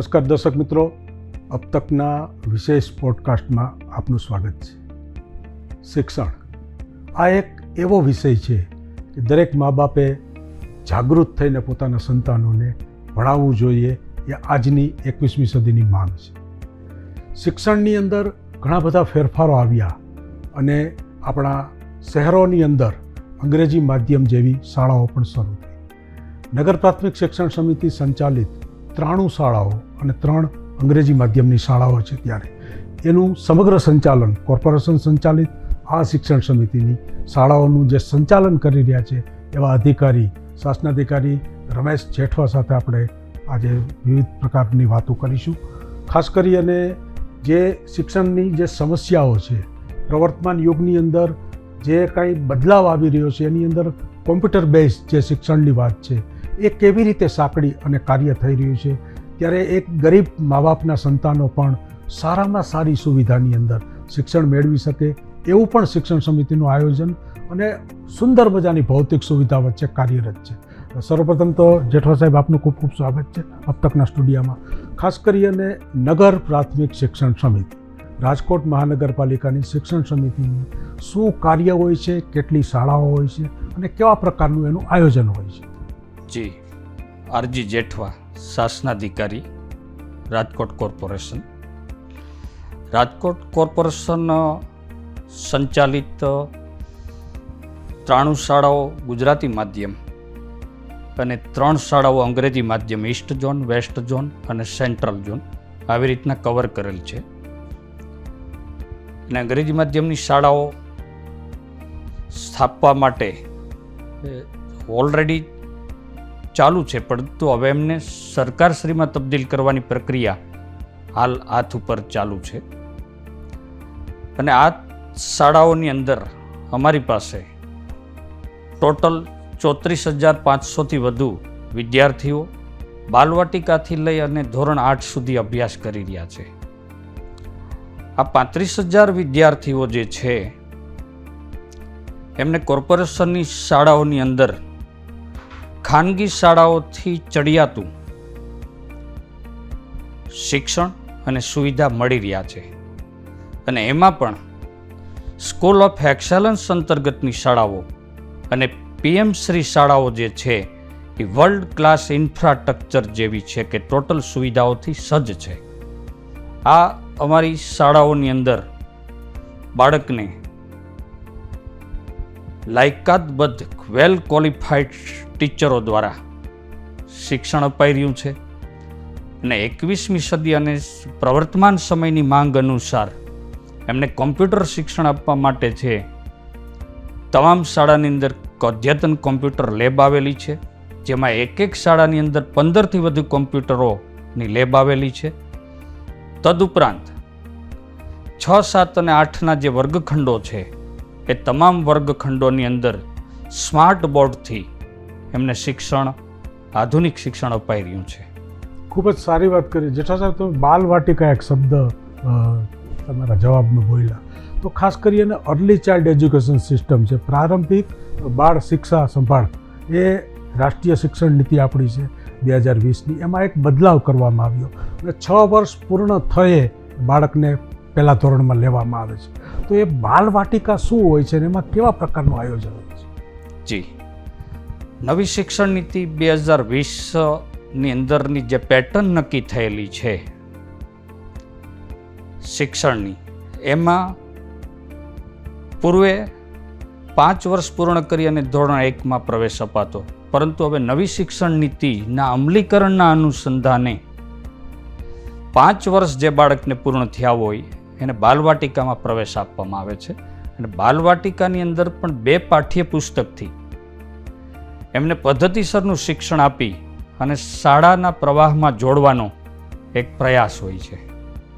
નમસ્કાર દર્શક મિત્રો, અબ તકના વિશેષ પોડકાસ્ટમાં આપનું સ્વાગત છે. શિક્ષણ આ એક એવો વિષય છે કે દરેક મા બાપે જાગૃત થઈને પોતાના સંતાનોને ભણાવવું જોઈએ. એ આજની 21મી સદીની માંગ છે. શિક્ષણની અંદર ઘણા બધા ફેરફારો આવ્યા અને આપણા શહેરોની અંદર અંગ્રેજી માધ્યમ જેવી શાળાઓ પણ શરૂ થઈ. નગર પ્રાથમિક શિક્ષણ સમિતિ સંચાલિત 93 શાળાઓ અને 3 અંગ્રેજી માધ્યમની શાળાઓ છે. ત્યારે એનું સમગ્ર સંચાલન કોર્પોરેશન સંચાલિત આ શિક્ષણ સમિતિની શાળાઓનું જે સંચાલન કરી રહ્યા છે એવા અધિકારી શાસનાધિકારી રમેશ જેઠવા સાથે આપણે આજે વિવિધ પ્રકારની વાતો કરીશું. ખાસ કરી અને જે શિક્ષણની જે સમસ્યાઓ છે, પ્રવર્તમાન યુગની અંદર જે કાંઈ બદલાવ આવી રહ્યો છે એની અંદર કોમ્પ્યુટર બેઝ જે શિક્ષણની વાત છે એ કેવી રીતે સાંકળી અને કાર્ય થઈ રહ્યું છે. ત્યારે એક ગરીબ મા બાપના સંતાનો પણ સારામાં સારી સુવિધાની અંદર શિક્ષણ મેળવી શકે એવું પણ શિક્ષણ સમિતિનું આયોજન અને સુંદર મજાની ભૌતિક સુવિધા વચ્ચે કાર્યરત છે. સર્વપ્રથમ તો જેઠવા સાહેબ, આપનું ખૂબ ખૂબ સ્વાગત છે અબ તકના સ્ટુડિયોમાં. ખાસ કરી અને નગર પ્રાથમિક શિક્ષણ સમિતિ, રાજકોટ મહાનગરપાલિકાની શિક્ષણ સમિતિની શું કાર્ય હોય છે, કેટલી શાળાઓ હોય છે અને કેવા પ્રકારનું એનું આયોજન હોય છે? જી, આરજી જેઠવા, શાસનાધિકારી, રાજકોટ કોર્પોરેશન. રાજકોટ કોર્પોરેશન સંચાલિત 93 શાળાઓ ગુજરાતી માધ્યમ અને 3 શાળાઓ અંગ્રેજી માધ્યમ, ઈસ્ટ ઝોન, વેસ્ટ ઝોન અને સેન્ટ્રલ ઝોન આવી રીતના કવર કરેલ છે. અને અંગ્રેજી માધ્યમની શાળાઓ સ્થાપવા માટે ઓલરેડી ચાલુ છે, પરંતુ હવે એમને સરકારશ્રીમાં તબદીલ કરવાની પ્રક્રિયા હાલ હાથ ઉપર ચાલુ છે. અને આ શાળાઓની અંદર અમારી પાસે ટોટલ 34,500થી વધુ વિદ્યાર્થીઓ બાલવાટિકાથી લઈ અને ધોરણ 8 સુધી અભ્યાસ કરી રહ્યા છે. આ 35,000 વિદ્યાર્થીઓ જે છે એમને કોર્પોરેશનની શાળાઓની અંદર ખાનગી શાળાઓથી ચડિયાતું શિક્ષણ અને સુવિધા મળી રહ્યા છે. અને એમાં પણ સ્કૂલ ઓફ એક્સેલન્સ અંતર્ગતની શાળાઓ અને પીએમ શ્રી શાળાઓ જે છે એ વર્લ્ડ ક્લાસ ઇન્ફ્રાસ્ટ્રક્ચર જેવી છે કે ટોટલ સુવિધાઓથી સજ્જ છે. આ અમારી શાળાઓની અંદર બાળકને લાયકાતબદ્ધ વેલ ક્વોલિફાઈડ ટીચરો દ્વારા શિક્ષણ અપાઈ રહ્યું છે. અને 21મી સદી અને પ્રવર્તમાન સમયની માંગ અનુસાર એમને કોમ્પ્યુટર શિક્ષણ આપવા માટે છે તમામ શાળાની અંદર અદ્યતન કોમ્પ્યુટર લેબ આવેલી છે, જેમાં એક શાળાની અંદર 15થી વધુ કોમ્પ્યુટરોની લેબ આવેલી છે. તદુપરાંત 6, 7 અને 8ના જે વર્ગખંડો છે એ તમામ વર્ગખંડોની અંદર સ્માર્ટ બોર્ડથી એમને શિક્ષણ, આધુનિક શિક્ષણ અપાઈ રહ્યું છે. ખૂબ જ સારી વાત કરી જેઠા સાહેબ. તમે બાલવાટિકા એક શબ્દ તમારા જવાબમાં બોલ્યા, તો ખાસ કરીને અર્લી ચાઇલ્ડ એજ્યુકેશન સિસ્ટમ છે, પ્રારંભિક બાળ શિક્ષા સંભાળ, એ રાષ્ટ્રીય શિક્ષણ નીતિ આપણી છે 2020ની. એમાં એક બદલાવ કરવામાં આવ્યો અને 6 વર્ષ પૂર્ણ થયે બાળકને પહેલા ધોરણમાં લેવામાં આવે છે. તો એ બાલવાટિકા શું હોય છે અને એમાં કેવા પ્રકારનું આયોજન હોય છે? જી, નવી શિક્ષણ નીતિ 2020ની અંદરની જે પેટર્ન નક્કી થયેલી છે શિક્ષણની, એમાં પૂર્વે 5 વર્ષ પૂર્ણ કરી અને ધોરણ 1માં પ્રવેશ અપાતો, પરંતુ હવે નવી શિક્ષણ નીતિના અમલીકરણના અનુસંધાને 5 વર્ષ જે બાળકને પૂર્ણ થયા હોય એને બાલવાટિકામાં પ્રવેશ આપવામાં આવે છે. અને બાલવાટિકાની અંદર પણ 2 પાઠ્યપુસ્તકથી એમને પદ્ધતિસરનું શિક્ષણ આપી અને શાળાના પ્રવાહમાં જોડવાનો એક પ્રયાસ હોય છે.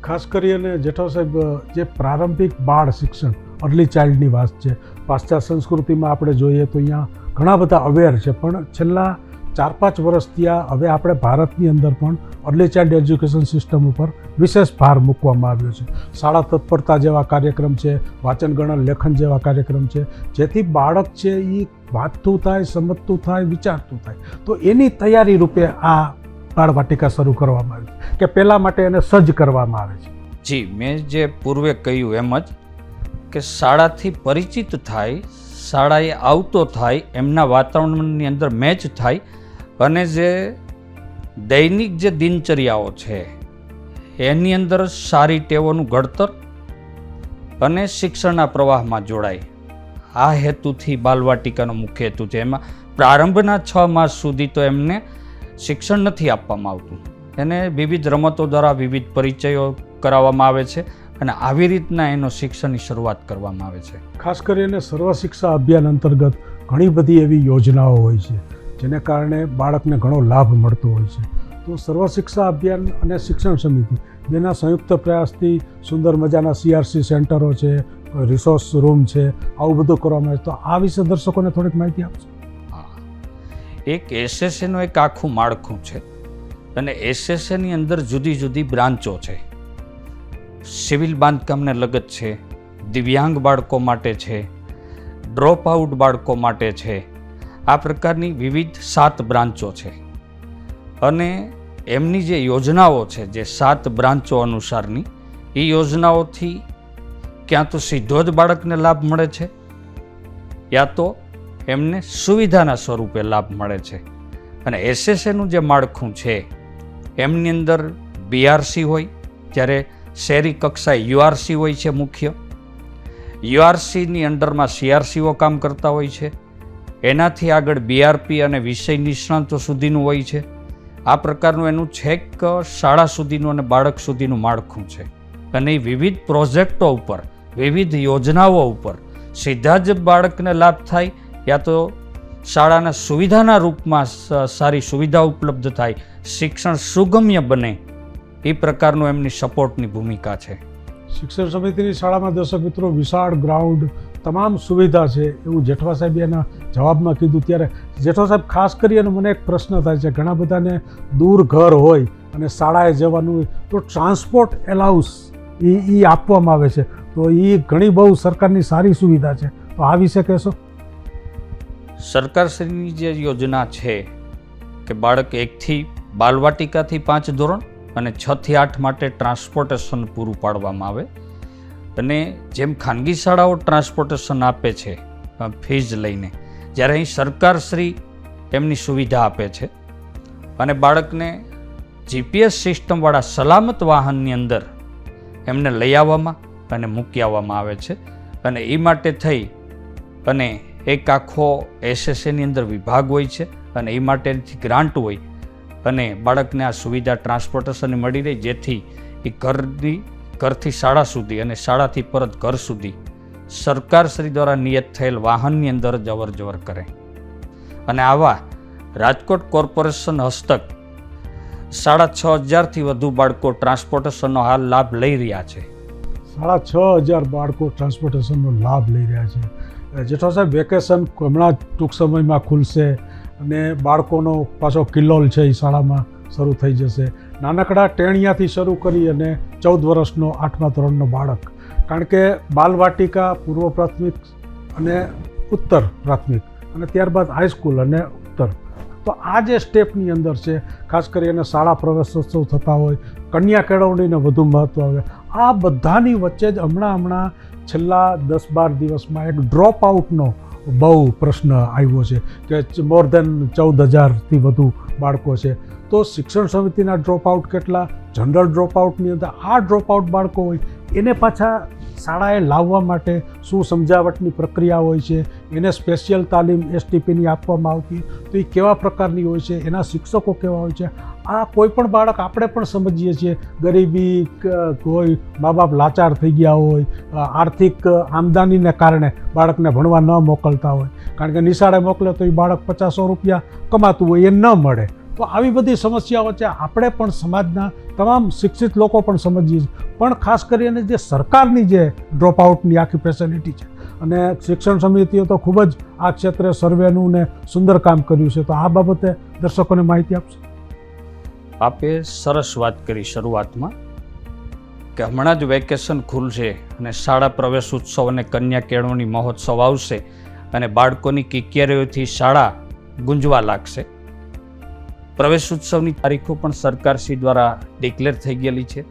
ખાસ કરીને જેઠા સાહેબ, જે પ્રારંભિક બાળ શિક્ષણ, અર્લી ચાઇલ્ડની વાત છે, પાશ્ચાત્ય સંસ્કૃતિમાં આપણે જોઈએ તો અહીંયા ઘણા બધા અવેર છે, પણ છેલ્લા 4-5 વર્ષથી હવે આપણે ભારતની અંદર પણ અર્લી ચાઇલ્ડ એજ્યુકેશન સિસ્ટમ ઉપર વિશેષ ભાર મૂકવામાં આવ્યો છે. શાળા તત્પરતા જેવા કાર્યક્રમ છે, વાંચન ગણન લેખન જેવા કાર્યક્રમ છે, જેથી બાળક છે એ વાંચતું થાય, સમજતું થાય, વિચારતું થાય. તો એની તૈયારી રૂપે આ બાળવાટિકા શરૂ કરવામાં આવી. કે પહેલાં માટે એને સજ્જ કરવામાં આવે છે? જી, મેં જે પૂર્વે કહ્યું એમ જ કે શાળાથી પરિચિત થાય, શાળાએ આવતો થાય, એમના વાતાવરણની અંદર મેચ થાય અને જે દૈનિક જે દિનચર્યાઓ છે એની અંદર સારી ટેવોનું ઘડતર અને શિક્ષણના પ્રવાહમાં જોડાય. આ હેતુથી બાલવાટિકાનો મુખ્ય હેતુ છે. એમાં પ્રારંભના 6 માસ સુધી તો એમને શિક્ષણ નથી આપવામાં આવતું. એને વિવિધ રમતો દ્વારા વિવિધ પરિચયો કરાવવામાં આવે છે અને આવી રીતના એનો શિક્ષણની શરૂઆત કરવામાં આવે છે. ખાસ કરીને સર્વ શિક્ષા અભિયાન અંતર્ગત ઘણી બધી એવી યોજનાઓ હોય છે જેને કારણે બાળકને ઘણો લાભ મળતો હોય છે. તો સર્વ શિક્ષા અભિયાન અને શિક્ષણ સમિતિ બેના સંયુક્ત પ્રયાસથી સુંદર મજાના CRC સેન્ટરો છે, રિસોર્સ રૂમ છે, આવું બધું કરવામાં આવે. તો આ વિશે દર્શકોને થોડીક માહિતી આપશો? એક SSAનું એક આખું માળખું છે અને SSAની અંદર જુદી જુદી બ્રાન્ચો છે. સિવિલ બાંધકામને લગત છે, દિવ્યાંગ બાળકો માટે છે, ડ્રોપ આઉટ બાળકો માટે છે. આ પ્રકારની વિવિધ 7 બ્રાન્ચો છે અને એમની જે યોજનાઓ છે, જે 7 બ્રાન્ચો અનુસારની એ યોજનાઓથી ક્યાં તો સીધો જ બાળકને લાભ મળે છે યા તો એમને સુવિધાના સ્વરૂપે લાભ મળે છે. અને SSAનું જે માળખું છે એમની અંદર BRC હોય, જ્યારે શહેરી કક્ષાએ URC હોય છે મુખ્ય. URCની અંડરમાં CRCઓ કામ કરતા હોય છે. એનાથી આગળ BRP અને વિષય નિષ્ણાતો સુધીનું હોય છે. આ પ્રકારનું એનું છેક શાળા સુધીનું અને બાળક સુધીનું માળખું છે. અને એ વિવિધ પ્રોજેક્ટો ઉપર, વિવિધ યોજનાઓ ઉપર સીધા જ બાળકને લાભ થાય યા તો શાળાના સુવિધાના રૂપમાં સારી સુવિધા ઉપલબ્ધ થાય, શિક્ષણ સુગમ્ય બને, એ પ્રકારનું એમની સપોર્ટની ભૂમિકા છે. શિક્ષણ સમિતિની શાળામાં દર્શક મિત્રો વિશાળ ગ્રાઉન્ડ, તમામ સુવિધા છે એવું જેઠવા સાહેબે એના જવાબમાં કીધું. ત્યારે જેઠવા સાહેબ, ખાસ કરીને મને એક પ્રશ્ન થાય છે, ઘણા બધાને દૂર ઘર હોય અને શાળાએ જવાનું હોય તો ટ્રાન્સપોર્ટ એલાઉન્સ એ આપવામાં આવે છે. તો એ ઘણી બહુ સરકારની સારી સુવિધા છે. તો આ વિશે કહેશો? સરકારશ્રીની જે યોજના છે કે બાળક 1થી બાલવાટિકાથી 5 ધોરણ અને 6 થી 8 માટે ટ્રાન્સપોર્ટેશન પૂરું પાડવામાં આવે. અને જેમ ખાનગી શાળાઓ ટ્રાન્સપોર્ટેશન આપે છે ફીઝ લઈને, જ્યારે અહીં સરકારશ્રી એમની સુવિધા આપે છે અને બાળકને GPS સિસ્ટમવાળા સલામત વાહનની અંદર એમને લઈ આવવામાં અને મૂકી આવવામાં આવે છે. અને એ માટે થઈ અને એક આખો SSAની અંદર વિભાગ હોય છે અને એ માટેથી ગ્રાન્ટ હોય અને બાળકને આ સુવિધા ટ્રાન્સપોર્ટેશનની મળી રહે, જેથી એ ઘરથી શાળા સુધી અને શાળાથી પરત ઘર સુધી સરકારશ્રી દ્વારા નિયત થયેલ વાહનની અંદર જ અવર જવર કરે. અને આવા રાજકોટ કોર્પોરેશન હસ્તક 6,500થી વધુ બાળકો ટ્રાન્સપોર્ટેશનનો હાલ લાભ લઈ રહ્યા છે. 6,500 બાળકો ટ્રાન્સપોર્ટેશનનો લાભ લઈ રહ્યા છે. જેઠવા સાહેબ, વેકેશન હમણાં ટૂંક સમયમાં ખુલશે અને બાળકોનો પાછો કિલ્લોલ છે એ શાળામાં શરૂ થઈ જશે. નાનકડા ટેણિયાથી શરૂ કરી અને 14 વર્ષનો 8મા ધોરણનો બાળક, કારણ કે બાલવાટિકા, પૂર્વ પ્રાથમિક અને ઉત્તર પ્રાથમિક અને ત્યારબાદ હાઈસ્કૂલ અને ઉત્તર, તો આ જે સ્ટેપની અંદર છે, ખાસ કરીને શાળા પ્રવેશોત્સવ થતા હોય, કન્યા કેળવણીને વધુ મહત્ત્વ આવે, આ બધાની વચ્ચે જ હમણાં છેલ્લા 10-12 દિવસમાં એક ડ્રોપ આઉટનો બહુ પ્રશ્ન આવ્યો છે કે મોર દેન 14,000થી વધુ બાળકો છે. તો શિક્ષણ સમિતિના ડ્રોપ આઉટ કેટલા, જનરલ ડ્રોપ આઉટની અંદર આ ડ્રોપ આઉટ બાળકો હોય એને પાછા શાળાએ લાવવા માટે શું સમજાવટની પ્રક્રિયા હોય છે, એને સ્પેશિયલ તાલીમ STPની આપવામાં આવતી, તો એ કેવા પ્રકારની હોય છે, એના શિક્ષકો કેવા હોય છે. આ કોઈ પણ બાળક, આપણે પણ સમજીએ છીએ, ગરીબી હોય, મા બાપ લાચાર થઈ ગયા હોય, આર્થિક આમદનીને કારણે બાળકને ભણવા ન મોકલતા હોય, કારણ કે નિશાળે મોકલે તો એ બાળક 500 રૂપિયા કમાતું હોય, એ ન મળે. તો આવી બધી સમસ્યાઓ છે. આપણે પણ સમાજના તમામ શિક્ષિત લોકો પણ સમજીએ છીએ, પણ ખાસ કરીને જે સરકારની જે ડ્રોપ આઉટની આખી ફેસિલિટી છે, અને શિક્ષણ સમિતિઓ તો ખૂબ જ આ ક્ષેત્રે સર્વેનું ને સુંદર કામ કર્યું છે. તો આ બાબતે દર્શકોને માહિતી આપશો? આપે સરસ વાત કરી શરૂઆતમાં કે હમણાં જ વેકેશન ખુલશે અને શાળા પ્રવેશ ઉત્સવ અને કન્યા કેળવણી મહોત્સવ આવશે અને બાળકોની કિકિયારીઓથી શાળા ગુંજવા લાગશે. પ્રવેશ ઉત્સવની તારીખો પણ સરકારશ્રી દ્વારા ડિક્લેર થઈ ગયેલી છે.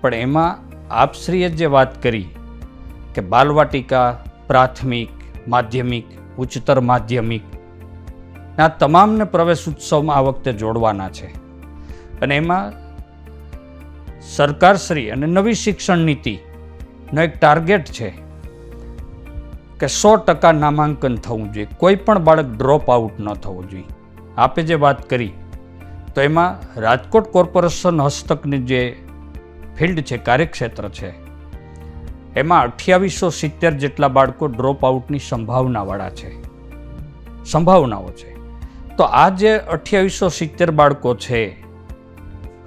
પણ એમાં આપશ્રીએ જે વાત કરી કે બાલવાટિકા, પ્રાથમિક, માધ્યમિક, ઉચ્ચતર માધ્યમિક આ તમામને પ્રવેશ ઉત્સવમાં આ વખતે જોડવાના છે. અને એમાં સરકારશ્રી અને નવી શિક્ષણ નીતિનો એક ટાર્ગેટ છે કે 100% નામાંકન થવું જોઈએ, કોઈ પણ બાળક ડ્રોપ આઉટ ન થવું જોઈએ. આપે જે વાત કરી તો એમાં રાજકોટ કોર્પોરેશન હસ્તકની જે ફિલ્ડ છે, કાર્યક્ષેત્ર છે, એમાં 2870 જેટલા બાળકો ડ્રોપ આઉટની સંભાવનાવાળા છે, સંભાવનાઓ છે. તો આ જે 2870 બાળકો છે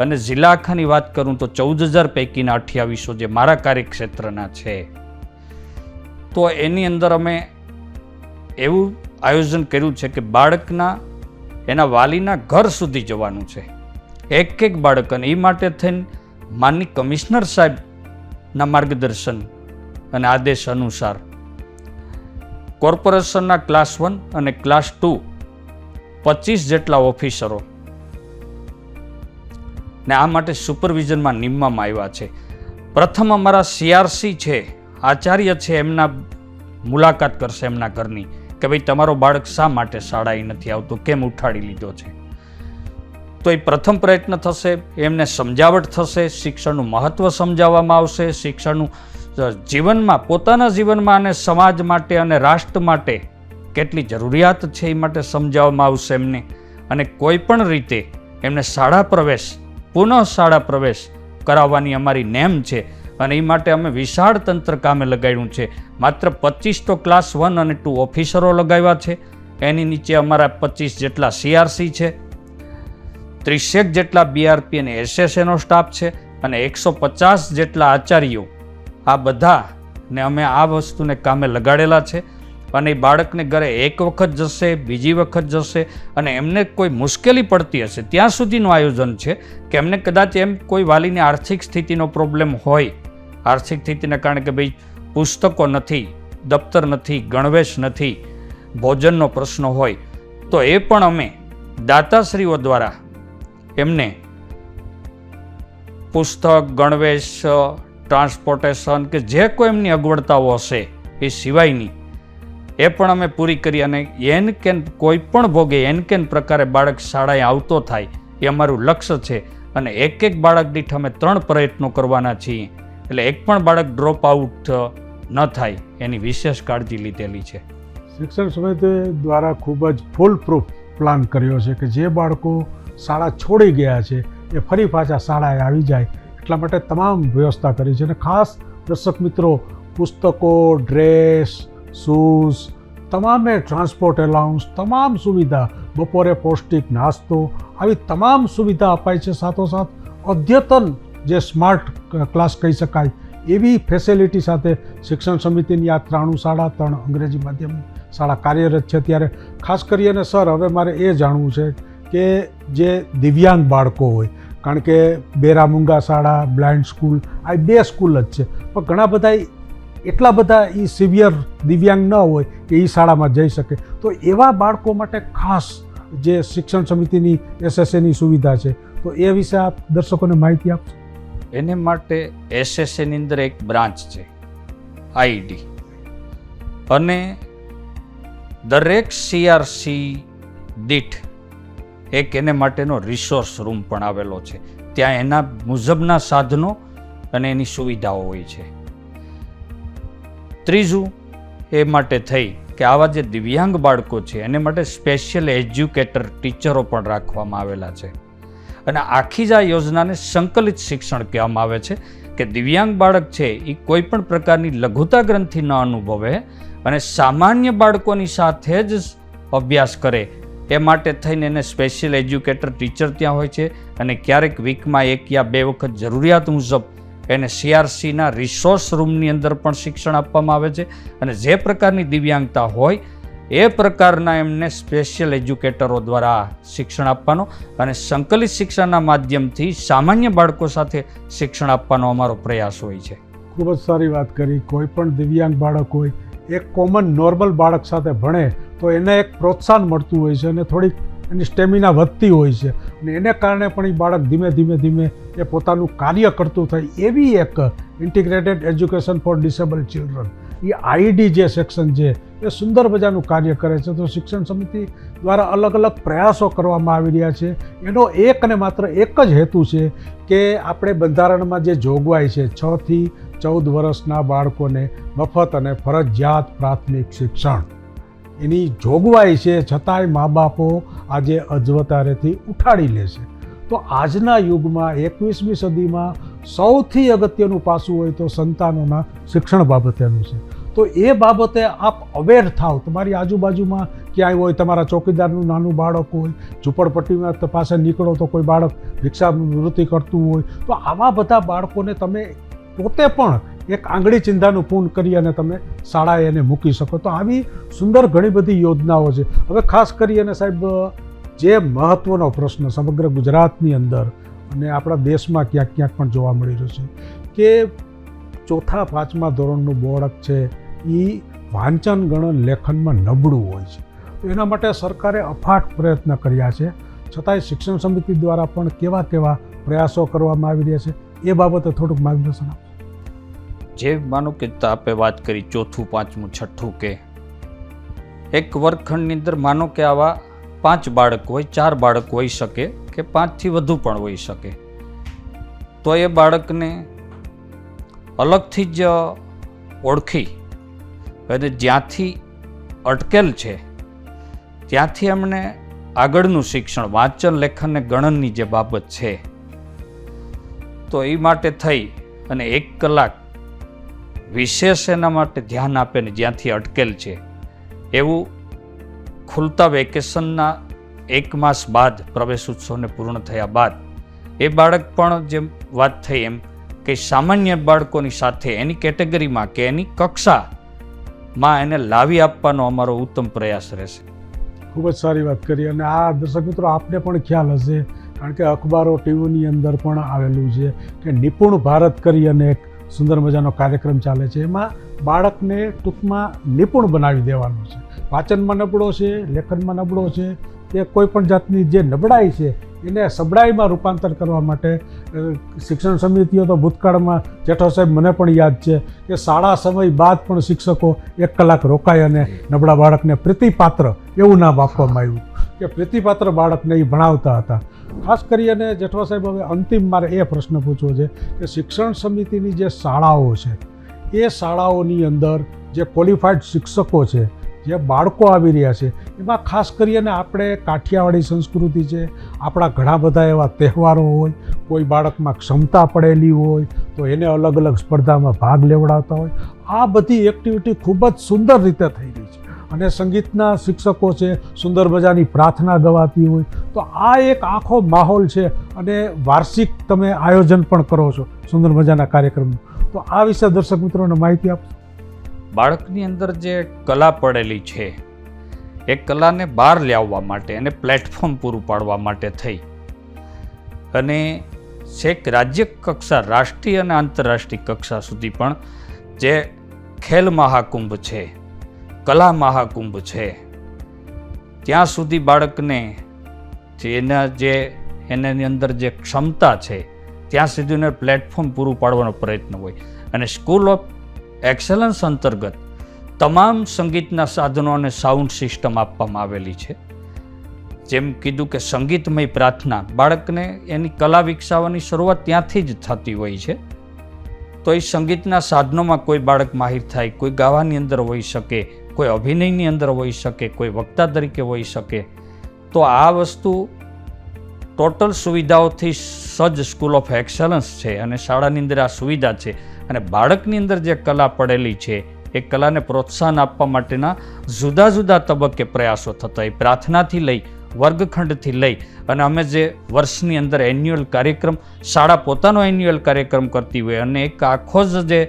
અને જિલ્લા આખાની વાત કરું તો 14,000 પૈકીના 2800 જે મારા કાર્યક્ષેત્રના છે, તો એની અંદર અમે એવું આયોજન કર્યું છે કે બાળકના એના વાલીના ઘર સુધી જવાનું છે, એક એક બાળક. અને એ માટે થઈને માનની કમિશનર સાહેબના માર્ગદર્શન અને આદેશ અનુસાર કોર્પોરેશનના ક્લાસ 1 અને ક્લાસ 2 25 જેટલા ઓફિસરો ને આ માટે સુપરવિઝનમાં નિમવામાં આવ્યા છે. પ્રથમ અમારા CRC છે, આચાર્ય છે, એમના મુલાકાત કરશે એમના ઘરની કે ભાઈ તમારો બાળક શા માટે શાળાએ નથી આવતો, કેમ ઉઠાડી લીધો છે. તો એ પ્રથમ પ્રયત્ન થશે, એમને સમજાવટ થશે, શિક્ષણનું મહત્ત્વ સમજાવવામાં આવશે, શિક્ષણનું જીવનમાં, પોતાના જીવનમાં અને સમાજ માટે અને રાષ્ટ્ર માટે કેટલી જરૂરિયાત છે એ માટે સમજાવવામાં આવશે એમને. અને કોઈ પણ રીતે એમને શાળા પ્રવેશ, પુનઃ શાળા પ્રવેશ કરાવવાની અમારી નેમ છે. અને એ માટે અમે વિશાળ તંત્ર કામે લગાડ્યું છે. માત્ર 25 તો ક્લાસ 1 અને 2 ઓફિસરો લગાવ્યા છે, એની નીચે અમારા 25 જેટલા CRC છે, 30 જેટલા BRP અને SSAનો સ્ટાફ છે અને 150 જેટલા આચાર્યો. આ બધાને અમે આ વસ્તુને કામે લગાડેલા છે. અને એ બાળકને ઘરે એક વખત જશે, બીજી વખત જશે, અને એમને કોઈ મુશ્કેલી પડતી હશે ત્યાં સુધીનું આયોજન છે કે એમને કદાચ એમ કોઈ વાલીની આર્થિક સ્થિતિનો પ્રોબ્લેમ હોય, આર્થિક સ્થિતિને કારણે કે ભાઈ પુસ્તકો નથી, દફતર નથી, ગણવેશ નથી, ભોજનનો પ્રશ્ન હોય, તો એ પણ અમે દાતાશ્રીઓ દ્વારા એમને પુસ્તક, ગણવેશ, ટ્રાન્સપોર્ટેશન કે જે કોઈ એમની અગવડતાઓ હશે એ સિવાયની એ પણ અમે પૂરી કરી. અને એન કેન કોઈ પણ ભોગે એન કેન પ્રકારે બાળક શાળાએ આવતો થાય એ અમારું લક્ષ્ય છે. અને એક એક બાળક દીઠ અમે 3 પ્રયત્નો કરવાના છીએ, એટલે એક પણ બાળક ડ્રોપ આઉટ ન થાય એની વિશેષ કાળજી લીધેલી છે. શિક્ષણ સમિતિ દ્વારા ખૂબ જ ફૂલ પ્રૂફ પ્લાન કર્યો છે કે જે બાળકો શાળા છોડી ગયા છે એ ફરી પાછા શાળાએ આવી જાય એટલા માટે તમામ વ્યવસ્થા કરી છે. અને ખાસ દર્શક મિત્રો, પુસ્તકો, ડ્રેસ, શૂઝ, તમામે ટ્રાન્સપોર્ટ એલાઉન્સ, તમામ સુવિધા, બપોરે પૌષ્ટિક નાસ્તો, આવી તમામ સુવિધા અપાય છે. સાથોસાથ અદ્યતન જે સ્માર્ટ ક્લાસ કહી શકાય એવી ફેસિલિટી સાથે શિક્ષણ સમિતિની આ 93 શાળા, 3 અંગ્રેજી માધ્યમની શાળા કાર્યરત છે. ત્યારે ખાસ કરીને સર, હવે મારે એ જાણવું છે કે જે દિવ્યાંગ બાળકો હોય, કારણ કે બેરામુંગા શાળા, બ્લાઇન્ડ સ્કૂલ, આ 2 સ્કૂલ જ છે, પણ ઘણા બધા એટલા બધા એ સિવિયર દિવ્યાંગ ન હોય કે એ શાળામાં જઈ શકે, તો એવા બાળકો માટે ખાસ જે શિક્ષણ સમિતિની SSAની સુવિધા છે, તો એ વિશે આપ દર્શકોને માહિતી આપો. એને માટે SSAની અંદર એક બ્રાન્ચ છે, IED, અને દરેક CRC દીઠ એક એને માટેનો રિસોર્સ રૂમ પણ આવેલો છે. ત્યાં એના મુજબના સાધનો અને એની સુવિધાઓ હોય છે. ત્રીજું એ માટે થઈ કે આવા જે દિવ્યાંગ બાળકો છે એને માટે સ્પેશિયલ એજ્યુકેટર ટીચરો પણ રાખવામાં આવેલા છે. અને આખી જ આ યોજનાને સંકલિત શિક્ષણ કહેવામાં આવે છે કે દિવ્યાંગ બાળક છે એ કોઈ પણ પ્રકારની લઘુતા ગ્રંથિ ન અનુભવે અને સામાન્ય બાળકોની સાથે જ અભ્યાસ કરે એ માટે થઈને એને સ્પેશિયલ એજ્યુકેટર ટીચર ત્યાં હોય છે. અને ક્યારેક વીકમાં 1 યા 2 વખત જરૂરિયાત મુજબ એને CRCના રિસોર્સ રૂમની અંદર પણ શિક્ષણ આપવામાં આવે છે. અને જે પ્રકારની દિવ્યાંગતા હોય એ પ્રકારના એમને સ્પેશિયલ એજ્યુકેટરો દ્વારા શિક્ષણ આપવાનો અને સંકલિત શિક્ષણના માધ્યમથી સામાન્ય બાળકો સાથે શિક્ષણ આપવાનો અમારો પ્રયાસ હોય છે. ખૂબ જ સારી વાત કરી. કોઈ પણ દિવ્યાંગ બાળક હોય, એક કોમન નોર્મલ બાળક સાથે ભણે તો એને એક પ્રોત્સાહન મળતું હોય છે અને થોડીક એની સ્ટેમિના વધતી હોય છે અને એને કારણે પણ એ બાળક ધીમે ધીમે એ પોતાનું કાર્ય કરતું થાય એવી એક integrated education four disable children એ આઈડી જે સેક્શન છે એ સુંદર મજાનું કાર્ય કરે છે. તો શિક્ષણ સમિતિ દ્વારા અલગ અલગ પ્રયાસો કરવામાં આવી રહ્યા છે. એનો એક અને માત્ર એક જ હેતુ છે કે આપણે બંધારણમાં જે જોગવાઈ છે 6 થી 14 વર્ષના બાળકોને મફત અને ફરજિયાત પ્રાથમિક શિક્ષણ એની જોગવાઈ છે, છતાંય મા બાપો આજે અજવતારેથી ઉઠાડી લે છે. તો આજના યુગમાં 21મી સદીમાં સૌથી અગત્યનું પાસું હોય તો સંતાનોના શિક્ષણ બાબતેનું છે. તો એ બાબતે આપ અવેર થાવ. તમારી આજુબાજુમાં ક્યાંય હોય, તમારા ચોકીદારનું નાનું બાળક હોય, ઝૂંપડપટ્ટીમાં પાસે નીકળો તો કોઈ બાળક ભિક્ષાવૃત્તિ કરતું હોય, તો આવા બધા બાળકોને તમે પોતે પણ એક આંગળી ચિંધાનું પૂન કરી અને તમે શાળાએ એને મૂકી શકો. તો આવી સુંદર ઘણી બધી યોજનાઓ છે. હવે ખાસ કરી અને સાહેબ જે મહત્ત્વનો પ્રશ્ન સમગ્ર ગુજરાતની અંદર અને આપણા દેશમાં ક્યાંક ક્યાંક પણ જોવા મળી રહ્યો છે કે 4થા 5મા ધોરણનું બાળક છે એ વાંચન ગણન લેખનમાં નબળું હોય છે. તો એના માટે સરકારે અફાટ પ્રયત્ન કર્યા છે, છતાંય શિક્ષણ સમિતિ દ્વારા પણ કેવા કેવા પ્રયાસો કરવામાં આવી રહ્યા છે એ બાબતે થોડુંક માર્ગદર્શન આપો. જે માનો કે આપે વાત કરી 4થું 5મું 6ઠું કે એક વર્ગખંડની અંદર માનો કે આવા 5 બાળક હોય, 4 બાળક હોઈ શકે કે 5થી વધુ પણ હોઈ શકે, તો એ બાળકને અલગથી જ ઓળખી અને જ્યાંથી અટકેલ છે ત્યાંથી એમને આગળનું શિક્ષણ વાંચન લેખન અને ગણનની જે બાબત છે તો એ માટે થઈ અને 1 કલાક વિશેષ એના માટે ધ્યાન આપે ને જ્યાંથી અટકેલ છે એવું ખુલતા વેકેશનના 1 માસ બાદ પ્રવેશ ઉત્સવને પૂર્ણ થયા બાદ એ બાળક પણ જેમ વાત થઈ એમ કે સામાન્ય બાળકોની સાથે એની કેટેગરીમાં કે એની કક્ષામાં એને લાવી આપવાનો અમારો ઉત્તમ પ્રયાસ રહેશે. ખૂબ જ સારી વાત કરી. અને આ દર્શક મિત્રો આપને પણ ખ્યાલ હશે, કારણ કે અખબારો ટીવીની અંદર પણ આવેલું છે કે નિપુણ ભારત કરી અને એક સુંદર મજાનો કાર્યક્રમ ચાલે છે. એમાં બાળકને ટૂંકમાં નિપુણ બનાવી દેવાનો છે. વાંચનમાં નબળો છે, લેખનમાં નબળો છે, કે કોઈ પણ જાતની જે નબળાઈ છે એને સબળાઈમાં રૂપાંતર કરવા માટે શિક્ષણ સમિતિઓ તો ભૂતકાળમાં જેઠો સાહેબ મને પણ યાદ છે કે શાળા સમય બાદ પણ શિક્ષકો 1 કલાક રોકાય અને નબળા બાળકને પ્રીતિપાત્ર એવું નામ આપવામાં આવ્યું કે પ્રીતિપાત્ર બાળકને એ ભણાવતા હતા. ખાસ કરી અને જેઠવા સાહેબ હવે અંતિમ મારે એ પ્રશ્ન પૂછવો છે કે શિક્ષણ સમિતિની જે શાળાઓ છે એ શાળાઓની અંદર જે ક્વોલિફાઈડ શિક્ષકો છે, જે બાળકો આવી રહ્યા છે, એમાં ખાસ કરીને આપણે કાઠિયાવાડી સંસ્કૃતિ છે, આપણા ઘણા બધા એવા તહેવારો હોય, કોઈ બાળકમાં ક્ષમતા પડેલી હોય તો એને અલગ અલગ સ્પર્ધામાં ભાગ લેવડાવતા હોય. આ બધી એક્ટિવિટી ખૂબ જ સુંદર રીતે થઈ રહી છે. અને સંગીતના શિક્ષકો છે, સુંદર મજાની પ્રાર્થના ગવાતી હોય. તો આ એક આખો માહોલ છે અને વાર્ષિક તમે આયોજન પણ કરો છો સુંદર મજાના કાર્યક્રમનું. તો આ વિશે દર્શક મિત્રોને માહિતી આપો. બાળકની અંદર જે કલા પડેલી છે એ કલાને બહાર લાવવા માટે એને પ્લેટફોર્મ પૂરું પાડવા માટે થઈ અને છેક રાજ્ય કક્ષા, રાષ્ટ્રીય અને આંતરરાષ્ટ્રીય કક્ષા સુધી પણ જે ખેલ મહાકુંભ છે, કલા મહાકુંભ છે, ત્યાં સુધી બાળકને એની અંદર જે ક્ષમતા છે ત્યાં સુધીને પ્લેટફોર્મ પૂરું પાડવાનો પ્રયત્ન હોય. અને સ્કૂલ ઓફ એક્સેલન્સ અંતર્ગત તમામ સંગીતના સાધનો અને સાઉન્ડ સિસ્ટમ આપવામાં આવેલી છે. જેમ કીધું કે સંગીતમય પ્રાર્થના, બાળકને એની કલા વિકસાવવાની શરૂઆત ત્યાંથી જ થતી હોય છે. તો એ સંગીતના સાધનોમાં કોઈ બાળક માહિર થાય, કોઈ ગાવાની અંદર હોઈ શકે, કોઈ અભિનયની અંદર હોઈ શકે, કોઈ વક્તા તરીકે હોઈ શકે. તો આ વસ્તુ ટોટલ સુવિધાઓથી સજ્જ સ્કૂલ ઓફ એક્સેલન્સ છે અને શાળાની અંદર આ સુવિધા છે. અને બાળકની અંદર જે કલા પડેલી છે એ કલાને પ્રોત્સાહન આપવા માટેના જુદા જુદા તબક્કે પ્રયાસો થતા હોય, પ્રાર્થનાથી લઈ વર્ગખંડથી લઈ અને અમે જે વર્ષની અંદર એન્યુઅલ કાર્યક્રમ, શાળા પોતાનો એન્યુઅલ કાર્યક્રમ કરતી હોય અને એક આખો જ જે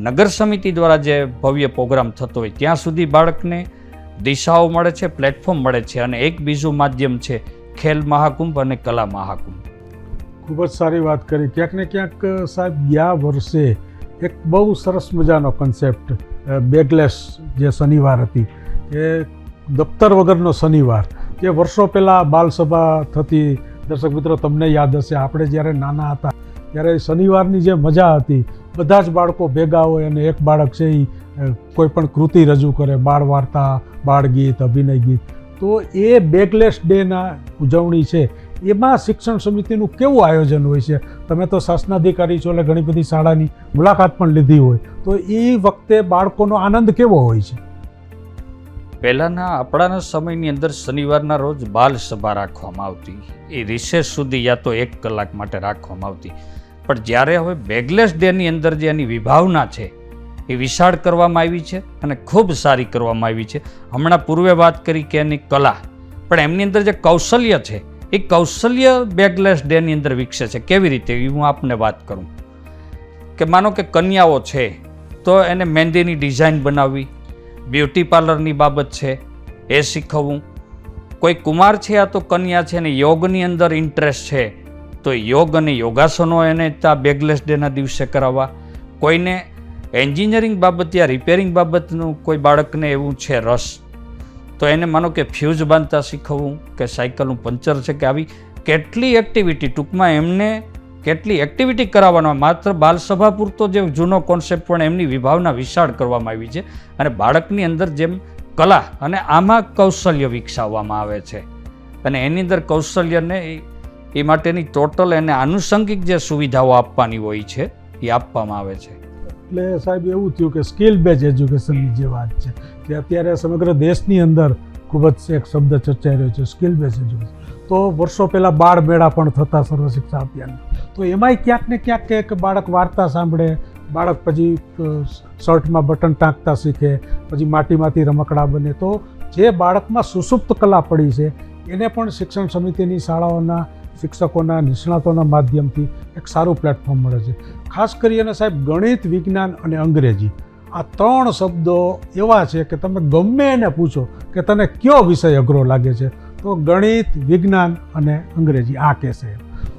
નગર સમિતિ દ્વારા જે ભવ્ય પ્રોગ્રામ થતો હોય ત્યાં સુધી બાળકને દિશાઓ મળે છે, પ્લેટફોર્મ મળે છે. અને એક બીજું માધ્યમ છે ખેલ મહાકુંભ અને કલા મહાકુંભ. ખૂબ જ સારી વાત કરી. ક્યાંક ને ક્યાંક સાહેબ ગયા વર્ષે એક બહુ સરસ મજાનો કન્સેપ્ટ બેગલેસ જે શનિવાર હતી, એ દફતર વગરનો શનિવાર, જે વર્ષો પહેલાં બાલસભા થતી, દર્શક મિત્રો તમને યાદ હશે, આપણે જ્યારે નાના હતા ત્યારે શનિવારની જે મજા હતી, બધા જ બાળકો ભેગા હોય અને એક બાળક છે એ કોઈ પણ કૃતિ રજૂ કરે, બાળ વાર્તા, બાળ ગીત, અભિનય ગીત. તો એ બેગલેસ ડેના ઉજવણી છે એમાં શિક્ષણ સમિતિનું કેવું આયોજન હોય છે? તમે તો શાસનાધિકારી છો એટલે ઘણી બધી શાળાની મુલાકાત પણ લીધી હોય, તો એ વખતે બાળકોનો આનંદ કેવો હોય છે? પહેલાંના આપણાના સમયની અંદર શનિવારના રોજ બાલ સભા રાખવામાં આવતી, એ રિસેસ સુધી યા તો 1 કલાક માટે રાખવામાં આવતી. પણ જ્યારે હવે બેગલેસ ડેની અંદર જે એની વિભાવના છે એ વિશાળ કરવામાં આવી છે અને ખૂબ સારી કરવામાં આવી છે. હમણાં પૂર્વે વાત કરી કે એની કલા, પણ એમની અંદર જે કૌશલ્ય છે એ કૌશલ્ય બેગલેસ ડેની અંદર વિકસે છે. કેવી રીતે એ હું આપને વાત કરું કે માનો કે કન્યાઓ છે તો એને મહેંદીની ડિઝાઇન બનાવવી, બ્યુટી પાર્લરની બાબત છે એ શીખવવું. કોઈ કુમાર છે આ તો કન્યા છે અને યોગની અંદર ઇન્ટરેસ્ટ છે તો યોગ અને યોગાસનો એને ત્યાં બેગલેસ ડેના દિવસે કરાવવા. કોઈને એન્જિનિયરિંગ બાબત યા રિપેરિંગ બાબતનું કોઈ બાળકને એવું છે રસ, તો એને માનો કે ફ્યુઝ બાંધતા શીખવવું, કે સાયકલનું પંચર છે, કે આવી કેટલી એક્ટિવિટી, ટૂંકમાં એમને કેટલી એક્ટિવિટી કરાવવાનો. માત્ર બાલસભા પૂરતો જે જૂનો કોન્સેપ્ટ પણ એમની વિભાવના વિશાળ કરવામાં આવી છે અને બાળકની અંદર જેમ કલા અને આમાં કૌશલ્ય વિકસાવવામાં આવે છે અને એની અંદર કૌશલ્યને એ માટેની ટોટલ એને આનુષંગિક જે સુવિધાઓ આપવાની હોય છે એ આપવામાં આવે છે. એટલે સાહેબ એવું થયું કે સ્કિલ બેઝ એજ્યુકેશનની જે વાત છે કે અત્યારે સમગ્ર દેશની અંદર ખૂબ જ એક શબ્દ ચર્ચાઈ રહ્યો છે, સ્કિલ બેઝ એજ્યુકેશન. તો વર્ષો પહેલાં બાળ મેળા પણ થતા સર્વ શિક્ષા અભિયાન, તો એમાંય ક્યાંક ને ક્યાંક કે બાળક વાર્તા સાંભળે, બાળક પછી શર્ટમાં બટન ટાંકતા શીખે, પછી માટીમાંથી રમકડા બને. તો જે બાળકમાં સુસુપ્ત કલા પડી છે એને પણ શિક્ષણ સમિતિની શાળાઓના શિક્ષકોના નિષ્ણાતોના માધ્યમથી એક સારું પ્લેટફોર્મ મળે છે. ખાસ કરીને સાહેબ ગણિત, વિજ્ઞાન અને અંગ્રેજી આ 3 શબ્દો એવા છે કે તમે ગમે એને પૂછો કે તને કયો વિષય અઘરો લાગે છે તો ગણિત, વિજ્ઞાન અને અંગ્રેજી આ કહેશે.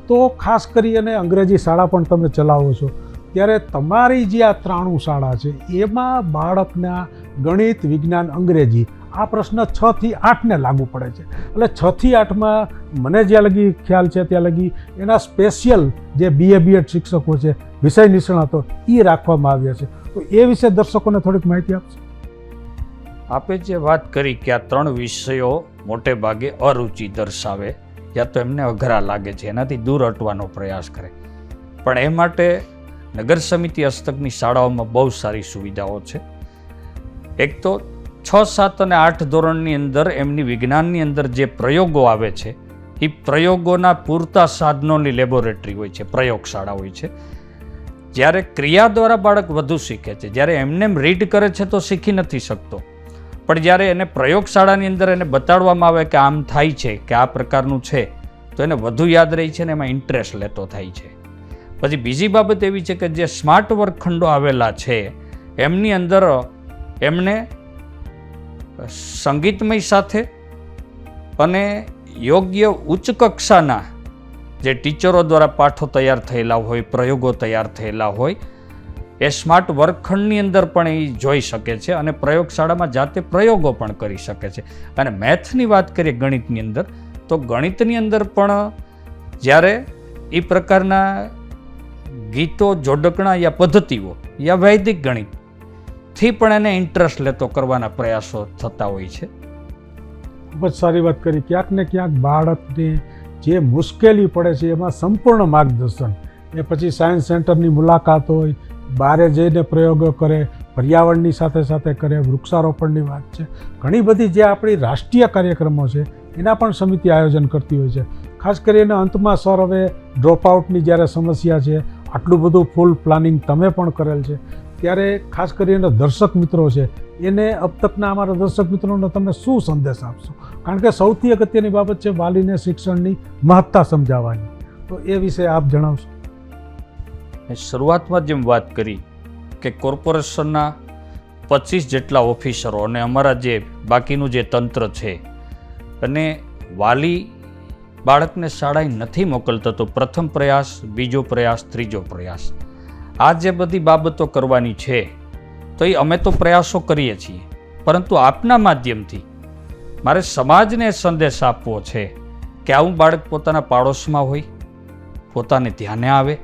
તો ખાસ કરી અને અંગ્રેજી શાળા પણ તમે ચલાવો છો, ત્યારે તમારી જે આ 93 શાળા છે એમાં બાળકના ગણિત, વિજ્ઞાન, અંગ્રેજી આ પ્રશ્ન 6 થી 8ને લાગુ પડે છે. એટલે 6 થી 8માં મને જ્યાં લગી ખ્યાલ છે ત્યાં લગી એના સ્પેશિયલ જે BA BEd શિક્ષકો છે, વિષય નિષ્ણાતો એ રાખવામાં આવ્યા છે. તો એ વિશે દર્શકોને થોડીક માહિતી આપશો? આપે જે વાત કરી કે આ 3 વિષયો મોટે ભાગે અરુચિ દર્શાવે યા તો એમને અઘરા લાગે છે, એનાથી દૂર હટવાનો પ્રયાસ કરે, પણ એ માટે નગર સમિતિ હસ્તકની શાળાઓમાં બહુ સારી સુવિધાઓ છે. એક તો 6, 7 અને 8 ધોરણની અંદર એમની વિજ્ઞાનની અંદર જે પ્રયોગો આવે છે એ પ્રયોગોના પૂરતા સાધનોની લેબોરેટરી હોય છે, પ્રયોગશાળા હોય છે. જ્યારે ક્રિયા દ્વારા બાળક વધુ શીખે છે. જ્યારે એમને રીડ કરે છે તો શીખી નથી શકતો, પણ જ્યારે એને પ્રયોગશાળાની અંદર એને બતાડવામાં આવે કે આમ થાય છે, કે આ પ્રકારનું છે, તો એને વધુ યાદ રહી છે ને એમાં ઇન્ટરેસ્ટ લેતો થાય છે. પછી બીજી બાબત એવી છે કે જે સ્માર્ટ વર્ગખંડો આવેલા છે એમની અંદર એમને સંગીતમય સાથે અને યોગ્ય ઉચ્ચ કક્ષાના જે ટીચરો દ્વારા પાઠો તૈયાર થયેલા હોય, પ્રયોગો તૈયાર થયેલા હોય, એ સ્માર્ટ વર્ગખંડની અંદર પણ એ જોઈ શકે છે અને પ્રયોગશાળામાં જાતે પ્રયોગો પણ કરી શકે છે. અને મેથની વાત કરીએ ગણિતની અંદર, તો ગણિતની અંદર પણ જ્યારે એ પ્રકારના ગીતો, જોડકણા યા પદ્ધતિઓ યા વૈદિક ગણિતથી પણ એને ઇન્ટરેસ્ટ લેતો કરવાના પ્રયાસો થતા હોય છે. ખૂબ જ સારી વાત કરી. ક્યાંક ને ક્યાંક બાળકને જે મુશ્કેલી પડે છે એમાં સંપૂર્ણ માર્ગદર્શન, એ પછી સાયન્સ સેન્ટરની મુલાકાત હોય, બહારે જઈને પ્રયોગો કરે, પર્યાવરણની સાથે સાથે કરે, વૃક્ષારોપણની વાત છે, ઘણી બધી જે આપણી રાષ્ટ્રીય કાર્યક્રમો છે એના પણ સમિતિ આયોજન કરતી હોય છે. ખાસ કરીને અંતમાં સર હવે ડ્રોપ આઉટની જ્યારે સમસ્યા છે, આટલું બધું ફૂલ પ્લાનિંગ તમે પણ કરેલ છે, ત્યારે ખાસ કરીને દર્શક મિત્રો છે એને અબ તકના અમારા દર્શક મિત્રોને તમે શું સંદેશ આપશો? કારણ કે સૌથી અગત્યની બાબત છે વાલીને શિક્ષણની મહત્તા સમજાવવાની, તો એ વિશે આપ જણાવશો? શરૂઆતમાં જેમ વાત કરી કે કોર્પોરેશનના 25 જેટલા ઓફિસરો અને અમારા જે બાકીનું જે તંત્ર છે અને વાલી બાળકને શાળાએ નથી મોકલતો, તો પ્રથમ પ્રયાસ, બીજો પ્રયાસ, ત્રીજો પ્રયાસ, આ જે બધી બાબતો કરવાની છે તો એ અમે તો પ્રયાસો કરીએ છીએ, પરંતુ આપના માધ્યમથી મારે સમાજને સંદેશ આપવો છે કે આવું બાળક પોતાના પાડોશમાં હોય, પોતાને ધ્યાને આવે,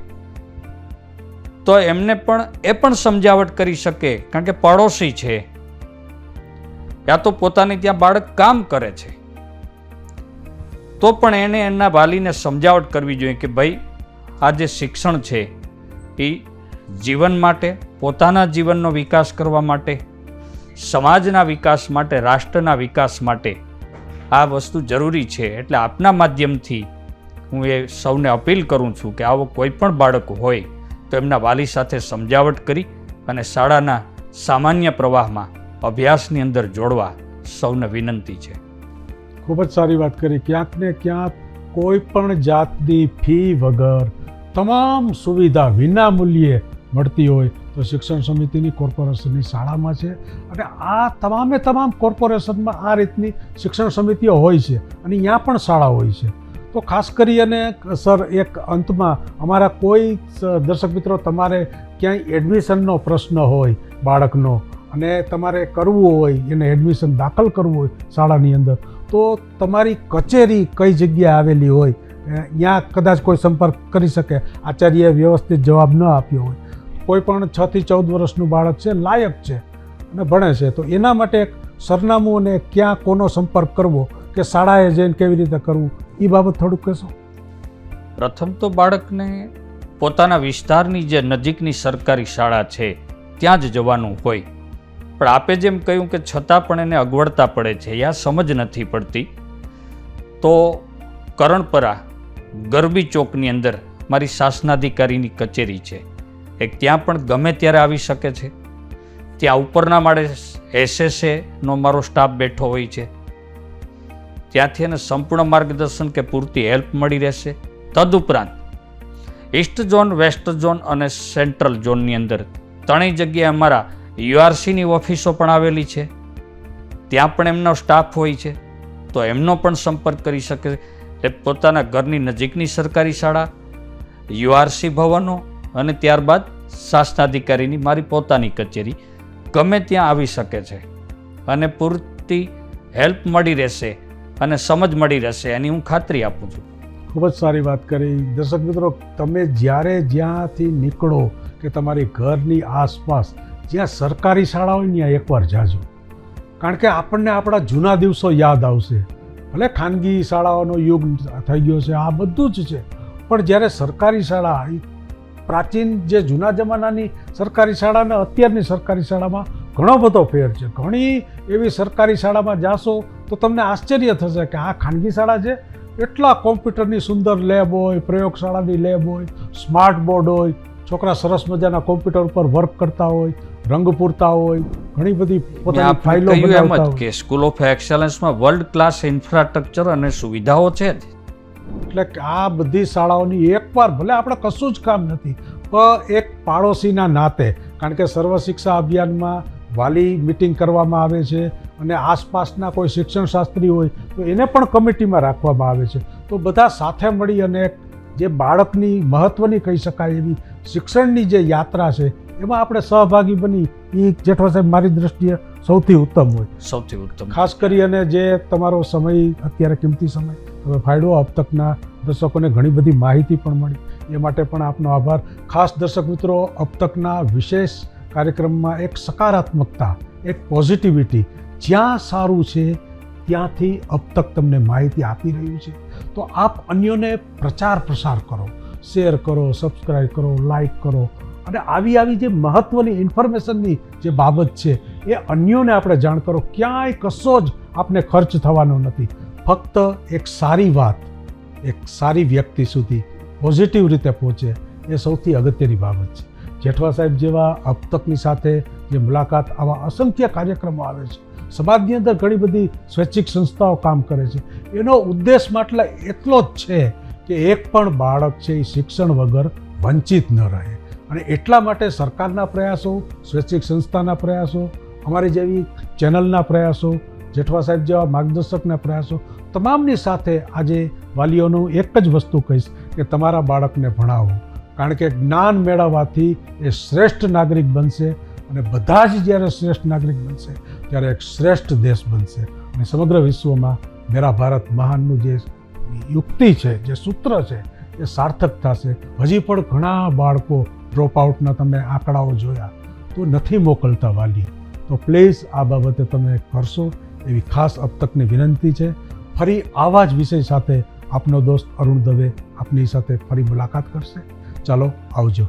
તો એમને પણ એ પણ સમજાવટ કરી શકે, કારણ કે પડોશી છે, યા તો પોતાની ત્યાં બાળક કામ કરે છે, તો પણ એને એના વાલીને સમજાવટ કરવી જોઈએ કે ભાઈ આ જે શિક્ષણ છે એ જીવન માટે, પોતાના જીવનનો વિકાસ કરવા માટે, સમાજના વિકાસ માટે, રાષ્ટ્રના વિકાસ માટે આ વસ્તુ જરૂરી છે. એટલે આપના માધ્યમથી હું એ સૌને અપીલ કરું છું કે આવો કોઈ પણ બાળક હોય તો એમના વાલી સાથે સમજાવટ કરી અને શાળાના સામાન્ય પ્રવાહમાં અભ્યાસની અંદર જોડવા સૌને વિનંતી છે. ખૂબ જ સારી વાત કરી. ક્યાંક ને ક્યાંક કોઈ પણ જાતની ફી વગર તમામ સુવિધા વિના મૂલ્યે મળતી હોય તો શિક્ષણ સમિતિની કોર્પોરેશનની શાળામાં છે. અને આ તમામ કોર્પોરેશનમાં આ રીતની શિક્ષણ સમિતિઓ હોય છે અને ત્યાં પણ શાળા હોય છે. તો ખાસ કરી અને સર, એક અંતમાં અમારા કોઈ દર્શક મિત્રો, તમારે ક્યાંય એડમિશનનો પ્રશ્ન હોય બાળકનો અને તમારે કરવું હોય, એને એડમિશન દાખલ કરવું હોય શાળાની અંદર, તો તમારી કચેરી કઈ જગ્યાએ આવેલી હોય ત્યાં કદાચ કોઈ સંપર્ક કરી શકે. આચાર્યએ વ્યવસ્થિત જવાબ ન આપ્યો હોય, કોઈ પણ 6 થી 14 વર્ષનું બાળક છે, લાયક છે અને ભણે છે, તો એના માટે એક સરનામું અને ક્યાં કોનો સંપર્ક કરવો કે શાળાએ જઈને કેવી રીતે કરવું, એ બાબત થોડુંક કહેશો? પ્રથમ તો બાળકને પોતાના વિસ્તારની જે નજીકની સરકારી શાળા છે ત્યાં જ જવાનું હોય. પણ આપે જેમ કહ્યું કે છતાં પણ એને અગવડતા પડે છે, યા સમજ નથી પડતી, તો કરણપરા ગરબી ચોકની અંદર મારી શાસનાધિકારીની કચેરી છે, એક ત્યાં પણ ગમે ત્યારે આવી શકે છે. ત્યાં ઉપરના માળે SSAનો મારો સ્ટાફ બેઠો હોય છે, ત્યાંથી એને સંપૂર્ણ માર્ગદર્શન કે પૂરતી હેલ્પ મળી રહેશે. તદુપરાંત ઈસ્ટ ઝોન, વેસ્ટ ઝોન અને સેન્ટ્રલ ઝોનની અંદર ત્રણેય જગ્યાએ અમારા URCની ઓફિસો પણ આવેલી છે, ત્યાં પણ એમનો સ્ટાફ હોય છે, તો એમનો પણ સંપર્ક કરી શકે. પોતાના ઘરની નજીકની સરકારી શાળા, URC ભવનો અને ત્યારબાદ શાસનાધિકારીની મારી પોતાની કચેરી, ગમે ત્યાં આવી શકે છે અને પૂરતી હેલ્પ મળી રહેશે અને સમજ મળી રહેશે, એની હું ખાતરી આપું છું. ખૂબ જ સારી વાત કરી. દર્શક મિત્રો, તમે જ્યારે જ્યાંથી નીકળો કે તમારી ઘરની આસપાસ જ્યાં સરકારી શાળા હોય ત્યાં એકવાર જાજો, કારણ કે આપણને આપણા જૂના દિવસો યાદ આવશે. ભલે ખાનગી શાળાઓનો યુગ થઈ ગયો છે, આ બધું જ છે, પણ જ્યારે સરકારી શાળા, પ્રાચીન જે જૂના જમાનાની સરકારી શાળા અને અત્યારની સરકારી શાળામાં ઘણો બધો ફેર છે. ઘણી એવી સરકારી શાળામાં જાશો તો તમને આશ્ચર્ય થશે કે આ ખાનગી શાળા છે, એટલા કોમ્પ્યુટરની સુંદર લેબ હોય, પ્રયોગશાળાની લેબ હોય, સ્માર્ટ બોર્ડ હોય, છોકરા સરસ મજાના કોમ્પ્યુટર ઉપર વર્ક કરતા હોય, રંગ પૂરતા હોય, ઘણી બધી પોતાની ફાઇલો બનાવતા હોય. કે સ્કૂલ ઓફ એક્સેલન્સમાં વર્લ્ડ ક્લાસ ઇન્ફ્રાસ્ટ્રક્ચર અને સુવિધાઓ છે. એટલે આ બધી શાળાઓની એકવાર, ભલે આપણે કશું જ કામ નથી, પણ એક પાડોશીના નાતે, કારણ કે સર્વ શિક્ષા અભિયાનમાં વાલી મિટિંગ કરવામાં આવે છે અને આસપાસના કોઈ શિક્ષણ શાસ્ત્રી હોય તો એને પણ કમિટીમાં રાખવામાં આવે છે. તો બધા સાથે મળી અને જે બાળકની મહત્ત્વની કહી શકાય એવી શિક્ષણની જે યાત્રા છે એમાં આપણે સહભાગી બની, એ જેઠવા સાહેબ મારી દ્રષ્ટિએ સૌથી ઉત્તમ હોય. સૌથી ઉત્તમ. ખાસ કરી અને જે તમારો સમય, અત્યારે કિંમતી સમય તમે ફાળવ્યો, અબ તકના દર્શકોને ઘણી બધી માહિતી પણ મળી, એ માટે પણ આપનો આભાર. ખાસ દર્શક મિત્રો, અબ તકના વિશેષ કાર્યક્રમમાં એક સકારાત્મકતા, એક પોઝિટિવિટી, જ્યાં સારું છે ત્યાંથી અબ તક તમને માહિતી આપી રહ્યું છે. તો આપ અન્યોને પ્રચાર પ્રસાર કરો, શેર કરો, સબસ્ક્રાઈબ કરો, લાઈક કરો અને આવી જે મહત્ત્વની ઇન્ફોર્મેશનની જે બાબત છે એ અન્યોને આપણે જાણ કરો. ક્યાંય કશો જ આપને ખર્ચ થવાનો નથી. ફક્ત એક સારી વાત એક સારી વ્યક્તિ સુધી પોઝિટિવ રીતે પહોંચે, એ સૌથી અગત્યની બાબત છે. જેઠવા સાહેબ જેવા અબ તકની સાથે જે મુલાકાત, આવા અસંખ્ય કાર્યક્રમો આવે છે, સમાજની અંદર ઘણી બધી સ્વૈચ્છિક સંસ્થાઓ કામ કરે છે, એનો ઉદ્દેશ માત્ર એટલો જ છે કે એક પણ બાળક છે એ શિક્ષણ વગર વંચિત ન રહે. અને એટલા માટે સરકારના પ્રયાસો, સ્વૈચ્છિક સંસ્થાના પ્રયાસો, અમારી જેવી ચેનલના પ્રયાસો, જેઠવા સાહેબ જેવા માર્ગદર્શકના પ્રયાસો, તમામની સાથે આજે વાલીઓનું એક જ વસ્તુ કહીશ કે તમારા બાળકને ભણાવો, કારણ કે જ્ઞાન મેળવવાથી એ શ્રેષ્ઠ નાગરિક બનશે અને બધા જ જ્યારે શ્રેષ્ઠ નાગરિક બનશે ત્યારે એક શ્રેષ્ઠ દેશ બનશે. અને સમગ્ર વિશ્વમાં મેરા ભારત મહાનનું જે યુક્તિ છે, જે સૂત્ર છે, એ સાર્થક થશે. હજી પણ ઘણા બાળકો ડ્રોપ આઉટના તમે આંકડાઓ જોયા તો નથી મોકલતા વાલીઓ. તો પ્લીઝ આ બાબતે તમે કરશો એવી ખાસ અબ તકની વિનંતી છે. ફરી આવા જ વિષય સાથે આપનો દોસ્ત અરુણ દવે આપની સાથે ફરી મુલાકાત કરશે. ચાલો, આવજો.